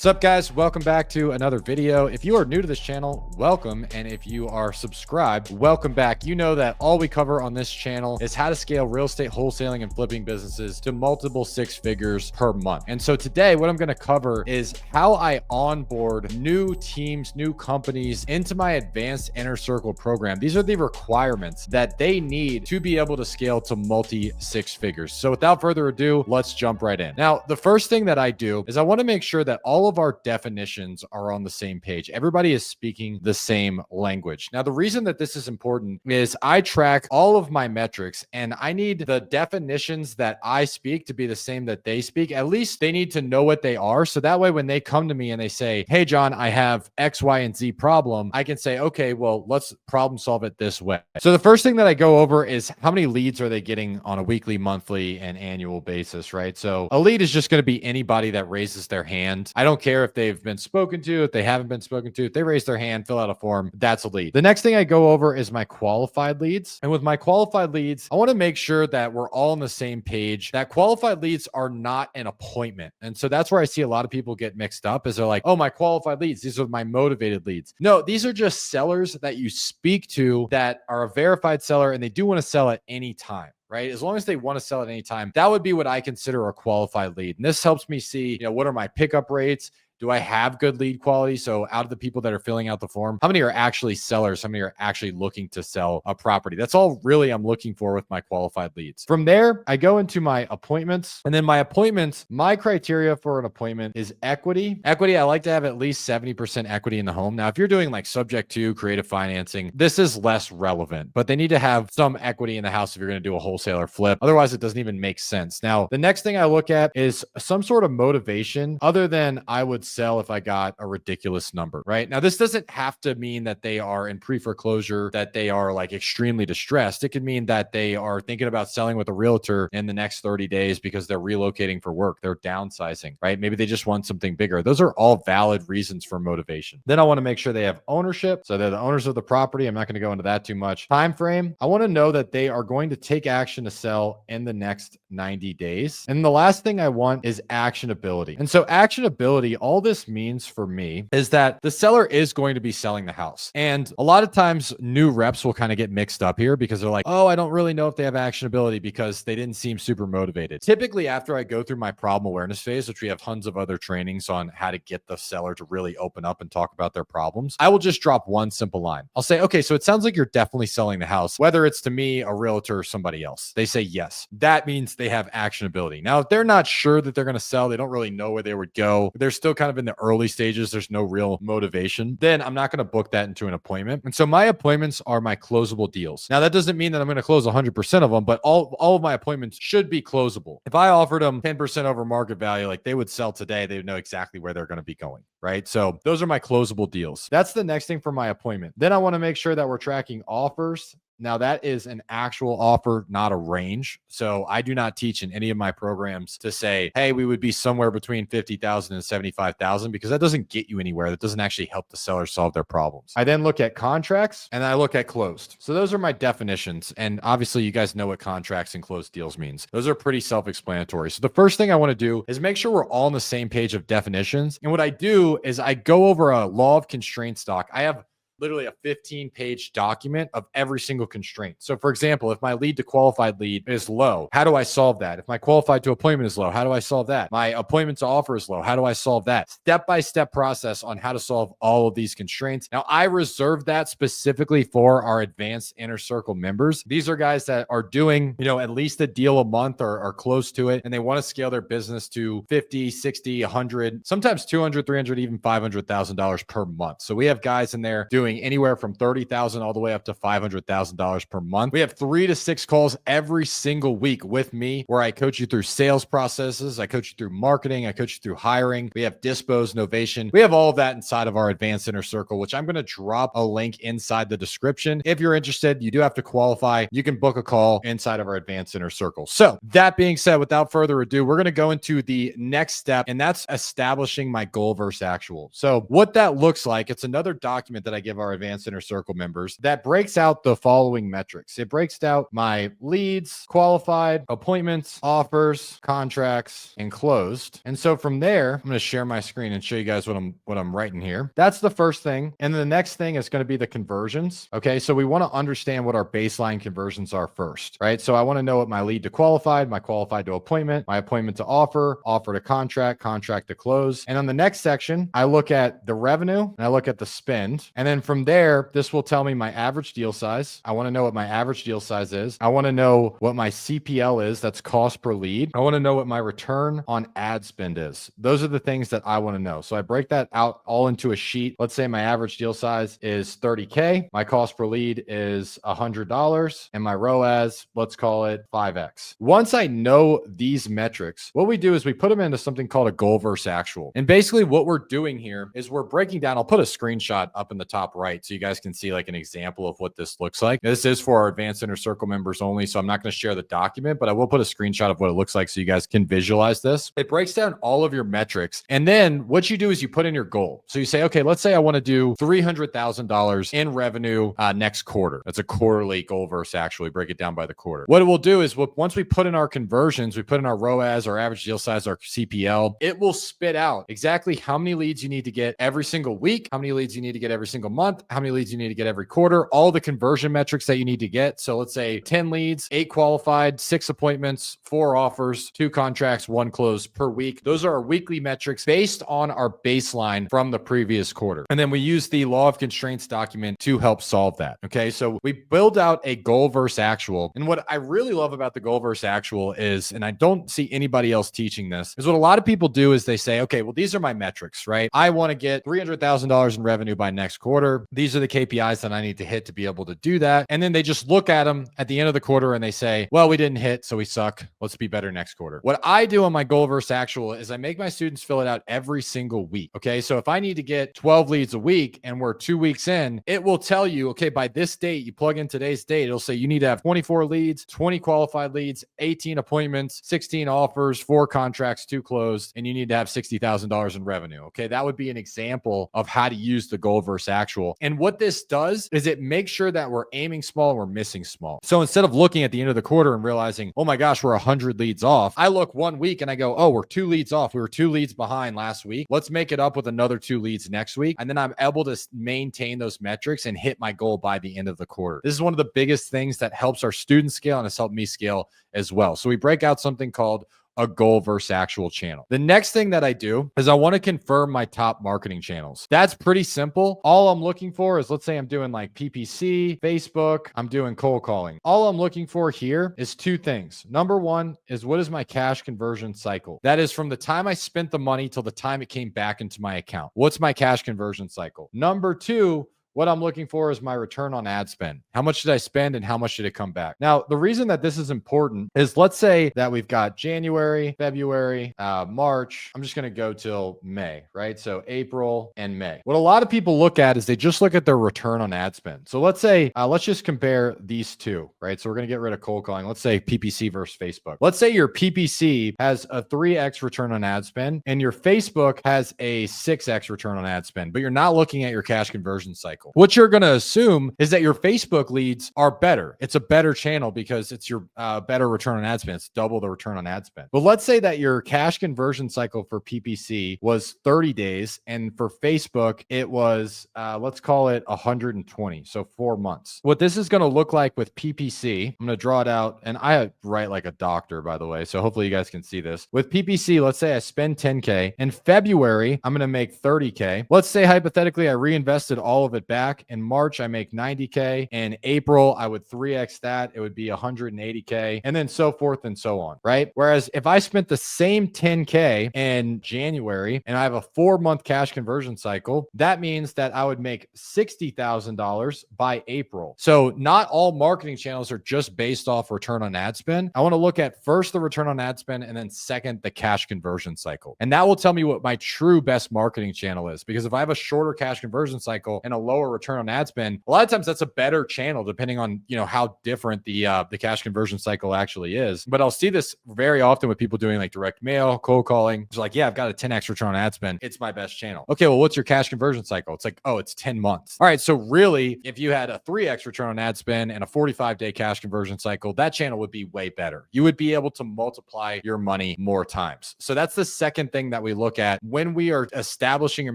What's up, guys? Welcome back to another video. If you are new to this channel, welcome. And if you are subscribed, welcome back. You know that all we cover on this channel is how to scale real estate wholesaling and flipping businesses to multiple six figures per month. And so today, what I'm going to cover is how I onboard new teams, new companies into my advanced inner circle program. These are the requirements that they need to be able to scale to multi six figures. So without further ado, let's jump right in. Now, the first thing that I do is I want to make sure that all of our definitions are on the same page. Everybody is speaking the same language. Now, the reason that this is important is I track all of my metrics and I need the definitions that I speak to be the same that they speak. At least they need to know what they are. So that way, when they come to me and they say, hey, John, I have X, Y, and Z problem, I can say, okay, well, let's problem solve it this way. So the first thing that I go over is how many leads are they getting on a weekly, monthly, and annual basis, right? So a lead is just going to be anybody that raises their hand. I don't care if they've been spoken to, if they haven't been spoken to, if they raise their hand, fill out a form, that's a lead. The next thing I go over is my qualified leads. And with my qualified leads, I want to make sure that we're all on the same page, that qualified leads are not an appointment. And so that's where I see a lot of people get mixed up is they're like, oh, my qualified leads, these are my motivated leads. No, these are just sellers that you speak to that are a verified seller and they do want to sell at any time. Right? As long as they want to sell at any time, that would be what I consider a qualified lead. And this helps me see, what are my pickup rates? Do I have good lead quality? So out of the people that are filling out the form, how many are actually sellers? How many are actually looking to sell a property? That's all really I'm looking for with my qualified leads. From there, I go into my appointments. And then my appointments, my criteria for an appointment is equity. Equity, I like to have at least 70% equity in the home. Now, if you're doing like subject to creative financing, this is less relevant, but they need to have some equity in the house if you're going to do a wholesaler flip. Otherwise, it doesn't even make sense. Now, the next thing I look at is some sort of motivation other than I would sell if I got a ridiculous number, right? Now, this doesn't have to mean that they are in pre-foreclosure, that they are like extremely distressed. It could mean that they are thinking about selling with a realtor in the next 30 days because they're relocating for work. They're downsizing, right? Maybe they just want something bigger. Those are all valid reasons for motivation. Then I want to make sure they have ownership. So they're the owners of the property. I'm not going to go into that too much. Time frame. I want to know that they are going to take action to sell in the next 90 days. And the last thing I want is actionability. And so actionability, all this means for me is that the seller is going to be selling the house. And a lot of times new reps will kind of get mixed up here because they're like, oh, I don't really know if they have actionability because they didn't seem super motivated. Typically, after I go through my problem awareness phase, which we have tons of other trainings on how to get the seller to really open up and talk about their problems, I will just drop one simple line. I'll say, okay, so it sounds like you're definitely selling the house, whether it's to me, a realtor, or somebody else. They say yes. That means they have actionability. Now, if they're not sure that they're going to sell, they don't really know where they would go, they're still kind of in the early stages, there's no real motivation, then I'm not going to book that into an appointment. And so my appointments are my closable deals. Now, that doesn't mean that I'm going to close 100% of them, but all of my appointments should be closable. If I offered them 10% over market value, like they would sell today, they would know exactly where they're going to be going, right? So those are my closable deals. That's the next thing for my appointment. Then I want to make sure that we're tracking offers. Now, that is an actual offer, not a range. So I do not teach in any of my programs to say, hey, we would be somewhere between 50,000 and 75,000 because that doesn't get you anywhere. That doesn't actually help the seller solve their problems. I then look at contracts and I look at closed. So those are my definitions. And obviously you guys know what contracts and closed deals means. Those are pretty self-explanatory. So the first thing I want to do is make sure we're all on the same page of definitions. And what I do is I go over a law of constraints doc. I have literally a 15-page document of every single constraint. So for example, if my lead to qualified lead is low, how do I solve that? If my qualified to appointment is low, how do I solve that? My appointment to offer is low, how do I solve that? Step-by-step process on how to solve all of these constraints. Now, I reserve that specifically for our advanced inner circle members. These are guys that are doing, at least a deal a month or close to it, and they want to scale their business to 50, 60, 100, sometimes 200, 300, even $500,000 per month. So we have guys in there doing anywhere from $30,000 all the way up to $500,000 per month. We have 3 to 6 calls every single week with me where I coach you through sales processes. I coach you through marketing. I coach you through hiring. We have dispos, novation. We have all of that inside of our advanced inner circle, which I'm going to drop a link inside the description. If you're interested, you do have to qualify. You can book a call inside of our advanced inner circle. So that being said, without further ado, we're going to go into the next step, and that's establishing my goal versus actual. So what that looks like, it's another document that I give our advanced inner circle members that breaks out the following metrics. It breaks out my leads, qualified, appointments, offers, contracts, and closed. And so from there, I'm going to share my screen and show you guys what I'm writing here. That's the first thing. And then the next thing is going to be the conversions. Okay. So we want to understand what our baseline conversions are first, right? So I want to know what my lead to qualified, my qualified to appointment, my appointment to offer, offer to contract, contract to close. And on the next section, I look at the revenue and I look at the spend. And then from there, this will tell me my average deal size. I want to know what my average deal size is. I want to know what my CPL is. That's cost per lead. I want to know what my return on ad spend is. Those are the things that I want to know. So I break that out all into a sheet. Let's say my average deal size is $30K. My cost per lead is $100 and my ROAS, let's call it 5X. Once I know these metrics, what we do is we put them into something called a goal versus actual. And basically what we're doing here is we're breaking down, I'll put a screenshot up in the top right so you guys can see like an example of what this looks like. This is for our advanced inner circle members only, so I'm not going to share the document, but I will put a screenshot of what it looks like so you guys can visualize this. It breaks down all of your metrics. And then what you do is you put in your goal. So you say, okay, let's say I want to do $300,000 in revenue next quarter. That's a quarterly goal versus actually break it down by the quarter. What it will do is once we put in our conversions, we put in our ROAS, our average deal size, our CPL, it will spit out exactly how many leads you need to get every single week, how many leads you need to get every single month, how many leads you need to get every quarter, all the conversion metrics that you need to get. So let's say 10 leads, 8 qualified, 6 appointments, 4 offers, 2 contracts, 1 close per week. Those are our weekly metrics based on our baseline from the previous quarter. And then we use the law of constraints document to help solve that. Okay. So we build out a goal versus actual. And what I really love about the goal versus actual is, and I don't see anybody else teaching this, is what a lot of people do is they say, okay, well, these are my metrics, right? I want to get $300,000 in revenue by next quarter. These are the KPIs that I need to hit to be able to do that. And then they just look at them at the end of the quarter and they say, well, we didn't hit, so we suck. Let's be better next quarter. What I do on my goal versus actual is I make my students fill it out every single week. Okay. So if I need to get 12 leads a week and we're 2 weeks in, it will tell you, okay, by this date, you plug in today's date, it'll say you need to have 24 leads, 20 qualified leads, 18 appointments, 16 offers, 4 contracts, 2 closed, and you need to have $60,000 in revenue. Okay. That would be an example of how to use the goal versus actual. And what this does is it makes sure that we're aiming small, we're missing small. So instead of looking at the end of the quarter and realizing, oh my gosh, we're 100 leads off, I look 1 week and I go, oh, we're 2 leads off. We were 2 leads behind last week. Let's make it up with another 2 leads next week. And then I'm able to maintain those metrics and hit my goal by the end of the quarter. This is one of the biggest things that helps our students scale and has helped me scale as well. So we break out something called a goal versus actual channel. The next thing that I do is I want to confirm my top marketing channels. That's pretty simple. All I'm looking for is, let's say I'm doing like PPC, Facebook, I'm doing cold calling. All I'm looking for here is 2 things. Number 1 is, what is my cash conversion cycle? That is from the time I spent the money till the time it came back into my account. What's my cash conversion cycle? Number 2, what I'm looking for is my return on ad spend. How much did I spend and how much did it come back? Now, the reason that this is important is, let's say that we've got January, February, March. I'm just going to go till May, right? So April and May. What a lot of people look at is they just look at their return on ad spend. So let's say, let's just compare these 2, right? So we're going to get rid of cold calling. Let's say PPC versus Facebook. Let's say your PPC has a 3X return on ad spend and your Facebook has a 6X return on ad spend, but you're not looking at your cash conversion cycle. What you're going to assume is that your Facebook leads are better. It's a better channel because it's your better return on ad spend. It's double the return on ad spend. But let's say that your cash conversion cycle for PPC was 30 days and for Facebook, it was, let's call it 120. So 4 months. What this is going to look like with PPC, I'm going to draw it out, and I write like a doctor, by the way. So hopefully you guys can see this. With PPC, let's say I spend 10K. In February, I'm going to make 30K. Let's say hypothetically, I reinvested all of it back. In March, I make 90K. In April, I would 3X that. It would be 180K, and then so forth and so on, right? Whereas if I spent the same 10K in January and I have a 4-month cash conversion cycle, that means that I would make $60,000 by April. So not all marketing channels are just based off return on ad spend. I want to look at first the return on ad spend and then second the cash conversion cycle. And that will tell me what my true best marketing channel is. Because if I have a shorter cash conversion cycle and a lower lower return on ad spend, a lot of times that's a better channel depending on, how different the cash conversion cycle actually is. But I'll see this very often with people doing like direct mail, cold calling. It's like, yeah, I've got a 10x return on ad spend. It's my best channel. Okay, well, what's your cash conversion cycle? It's like, oh, it's 10 months. All right, so really, if you had a 3x return on ad spend and a 45-day cash conversion cycle, that channel would be way better. You would be able to multiply your money more times. So that's the second thing that we look at when we are establishing your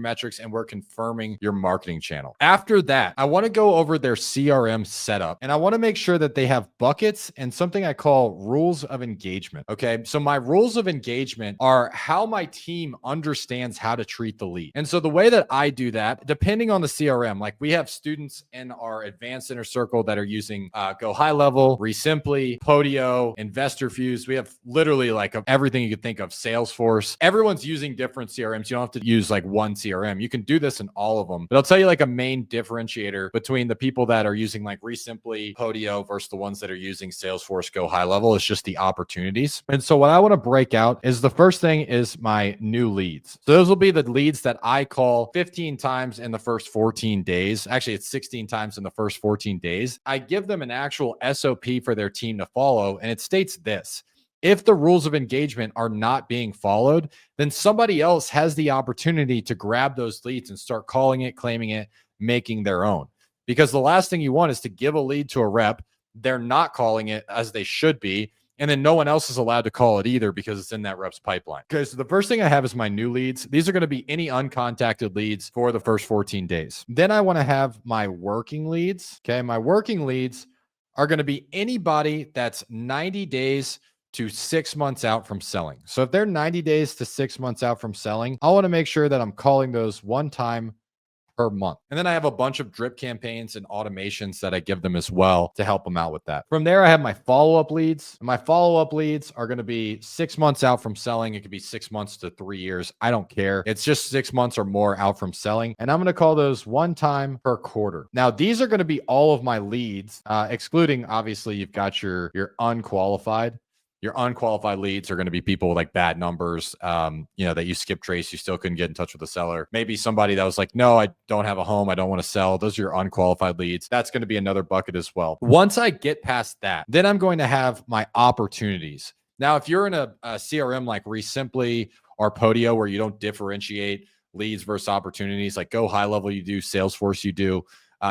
metrics and we're confirming your marketing channel. After that, I want to go over their CRM setup, and I want to make sure that they have buckets and something I call rules of engagement. Okay, so my rules of engagement are how my team understands how to treat the lead. And so the way that I do that, depending on the CRM, like we have students in our advanced inner circle that are using Go High Level, Resimpli, Podio, Investor Fuse. We have literally like everything you could think of, Salesforce. Everyone's using different CRMs. You don't have to use like one CRM. You can do this in all of them. But I'll tell you like a main differentiator between the people that are using like Resimpli, Podio versus the ones that are using Salesforce Go High Level is just the opportunities. And so what I want to break out is the first thing is my new leads. So those will be the leads that I call 15 times in the first 14 days. Actually, it's 16 times in the first 14 days. I give them an actual SOP for their team to follow, and it states this: if the rules of engagement are not being followed, then somebody else has the opportunity to grab those leads and start calling it, claiming it, making their own. Because the last thing you want is to give a lead to a rep, they're not calling it as they should be, and then no one else is allowed to call it either because it's in that rep's pipeline. Okay, so the first thing I have is my new leads. These are going to be any uncontacted leads for the first 14 days. Then I want to have my working leads. Okay, my working leads are going to be anybody that's 90 days to 6 months out from selling. So if they're 90 days to 6 months out from selling, I want to make sure that I'm calling those one time per month. And then I have a bunch of drip campaigns and automations that I give them as well to help them out with that. From there, I have my follow-up leads. My follow-up leads are going to be 6 months out from selling. It could be 6 months to 3 years. I don't care. It's just 6 months or more out from selling. And I'm going to call those one time per quarter. Now, these are going to be all of my leads, excluding, obviously, you've got your unqualified. Your unqualified leads are going to be people with like bad numbers, that you skip trace, you still couldn't get in touch with the seller. Maybe somebody that was like, no, I don't have a home, I don't want to sell. Those are your unqualified leads. That's going to be another bucket as well. Once I get past that, then I'm going to have my opportunities. Now, if you're in a CRM like Resimpli or Podio where you don't differentiate leads versus opportunities, like Go High Level you do, Salesforce you do,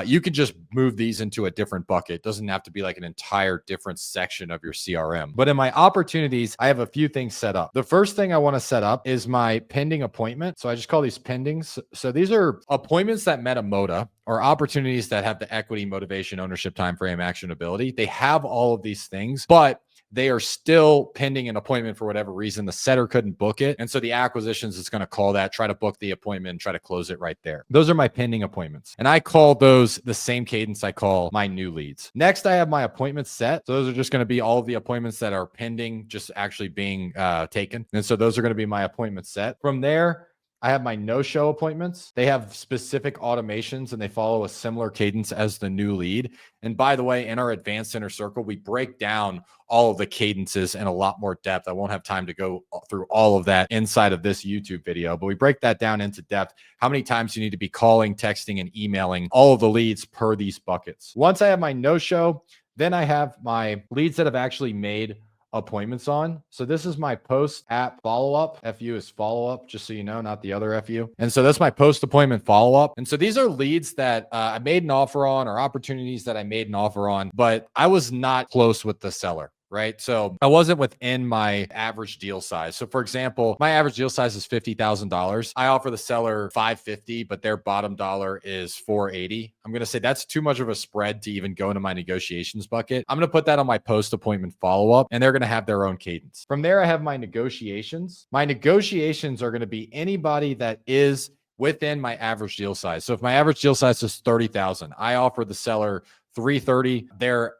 you can just move these into a different bucket. It doesn't have to be like an entire different section of your CRM. But in my opportunities, I have a few things set up. The first thing I want to set up is my pending appointment. So I just call these pendings. So these are appointments that met a MOTA or opportunities that have the equity, motivation, ownership, time frame, actionability. They have all of these things, but they are still pending an appointment for whatever reason. The setter couldn't book it. And so the acquisitions is going to call that, try to book the appointment, and try to close it right there. Those are my pending appointments. And I call those the same cadence I call my new leads. Next, I have my appointments set. So those are just going to be all of the appointments that are pending, just actually being taken. And so those are going to be my appointments set. From there, I have my no-show appointments. They have specific automations and they follow a similar cadence as the new lead. And by the way, in our advanced inner circle, we break down all of the cadences in a lot more depth. I won't have time to go through all of that inside of this YouTube video, but we break that down into depth. How many times you need to be calling, texting, and emailing all of the leads per these buckets. Once I have my no-show, then I have my leads that have actually made appointments on. So this is my post app follow-up. FU is follow-up, just so you know, not the other FU. And so that's my post appointment follow-up. And so these are leads that I made an offer on, or opportunities that I made an offer on, but I was not close with the seller. Right. So I wasn't within my average deal size. So for example, my average deal size is $50,000. I offer the seller $550, but their bottom dollar is $480. I'm going to say that's too much of a spread to even go into my negotiations bucket. I'm going to put that on my post appointment follow-up, and they're going to have their own cadence. From there, I have my negotiations. My negotiations are going to be anybody that is within my average deal size. So if my average deal size is $30,000, I offer the seller $330. Their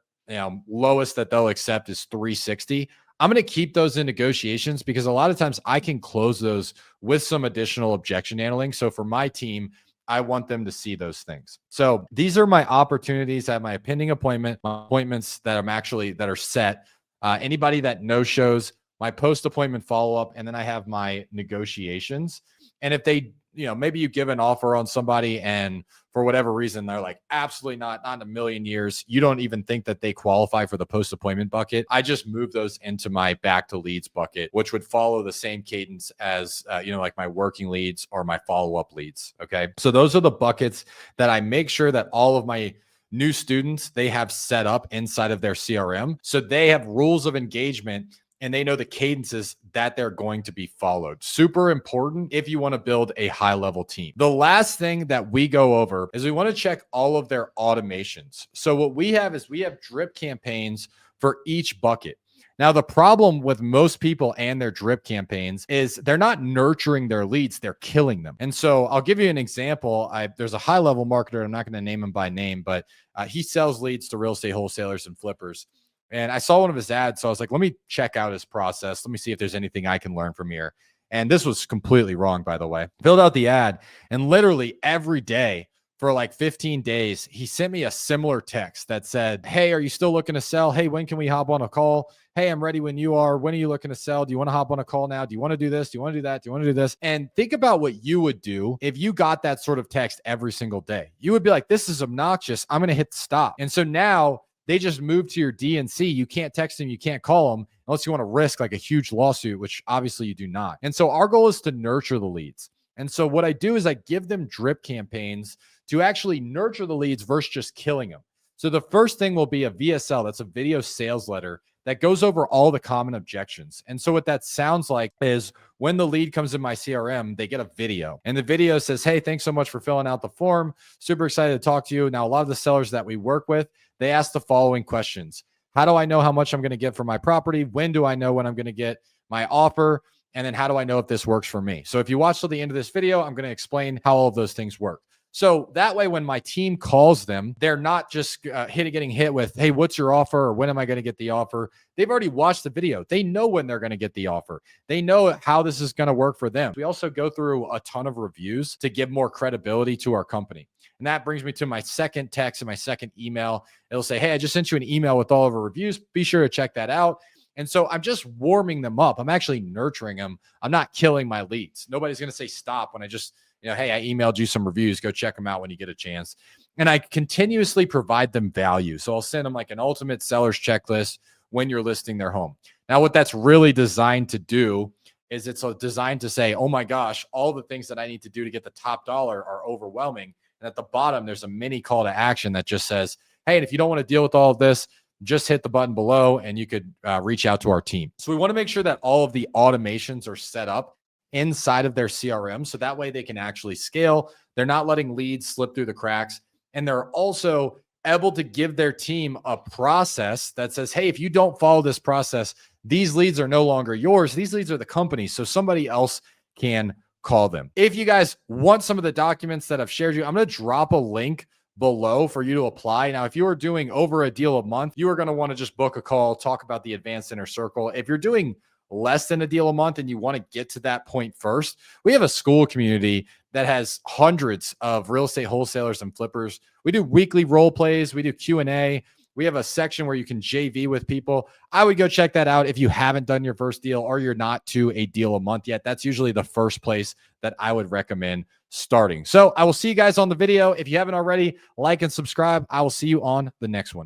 lowest that they'll accept is $360. I'm going to keep those in negotiations because a lot of times I can close those with some additional objection handling. So for my team, I want them to see those things. So these are my opportunities. I have my pending appointment, my appointments that are set. Anybody that no shows, my post appointment follow-up, and then I have my negotiations. And if they maybe you give an offer on somebody and for whatever reason, they're like, absolutely not in a million years. You don't even think that they qualify for the post-appointment bucket. I just move those into my back to leads bucket, which would follow the same cadence as, like my working leads or my follow-up leads. Okay. So those are the buckets that I make sure that all of my new students, they have set up inside of their CRM. So they have rules of engagement and they know the cadences that they're going to be followed. Super important if you want to build a high level team. The last thing that we go over is we want to check all of their automations. So what we have is we have drip campaigns for each bucket. Now, the problem with most people and their drip campaigns is they're not nurturing their leads, they're killing them. And so I'll give you an example. There's a high level marketer, I'm not going to name him by name, but he sells leads to real estate wholesalers and flippers. And I saw one of his ads. So I was like, let me check out his process. Let me see if there's anything I can learn from here. And this was completely wrong, by the way. Filled out the ad, and literally every day for like 15 days, he sent me a similar text that said, hey, are you still looking to sell? Hey, when can we hop on a call? Hey, I'm ready when you are. When are you looking to sell? Do you want to hop on a call now? Do you want to do this? Do you want to do that? Do you want to do this? And think about what you would do if you got that sort of text every single day. You would be like, this is obnoxious. I'm going to hit stop. And so now they just move to your DNC. You can't text them. You can't call them unless you want to risk like a huge lawsuit, which obviously you do not. And so our goal is to nurture the leads. And so what I do is I give them drip campaigns to actually nurture the leads versus just killing them. So the first thing will be a VSL. That's a video sales letter that goes over all the common objections. And so what that sounds like is when the lead comes in my CRM, they get a video, and the video says, hey, thanks so much for filling out the form. Super excited to talk to you. Now, a lot of the sellers that we work with, they ask the following questions. How do I know how much I'm going to get for my property? When do I know when I'm going to get my offer? And then how do I know if this works for me? So if you watch till the end of this video, I'm going to explain how all of those things work. So that way, when my team calls them, they're not just getting hit with, hey, what's your offer? Or when am I going to get the offer? They've already watched the video. They know when they're going to get the offer. They know how this is going to work for them. We also go through a ton of reviews to give more credibility to our company. And that brings me to my second text and my second email. It'll say, hey, I just sent you an email with all of our reviews. Be sure to check that out. And so I'm just warming them up. I'm actually nurturing them. I'm not killing my leads. Nobody's going to say stop when I just, hey, I emailed you some reviews. Go check them out when you get a chance. And I continuously provide them value. So I'll send them like an ultimate seller's checklist when you're listing their home. Now, what that's really designed to do is it's designed to say, oh my gosh, all the things that I need to do to get the top dollar are overwhelming. And at the bottom, there's a mini call to action that just says, hey, and if you don't want to deal with all of this, just hit the button below and you could reach out to our team. So we want to make sure that all of the automations are set up inside of their CRM. So that way they can actually scale. They're not letting leads slip through the cracks. And they're also able to give their team a process that says, hey, if you don't follow this process, these leads are no longer yours. These leads are the company. So somebody else can call them. If you guys want some of the documents that I've shared you, I'm going to drop a link below for you to apply. Now, if you are doing over a deal a month, you are going to want to just book a call, talk about the advanced inner circle. If you're doing less than a deal a month and you want to get to that point first, we have a school community that has hundreds of real estate wholesalers and flippers. We do weekly role plays. We do Q&A. We have a section where you can JV with people. I would go check that out if you haven't done your first deal or you're not to a deal a month yet. That's usually the first place that I would recommend starting. So I will see you guys on the video. If you haven't already, like and subscribe. I will see you on the next one.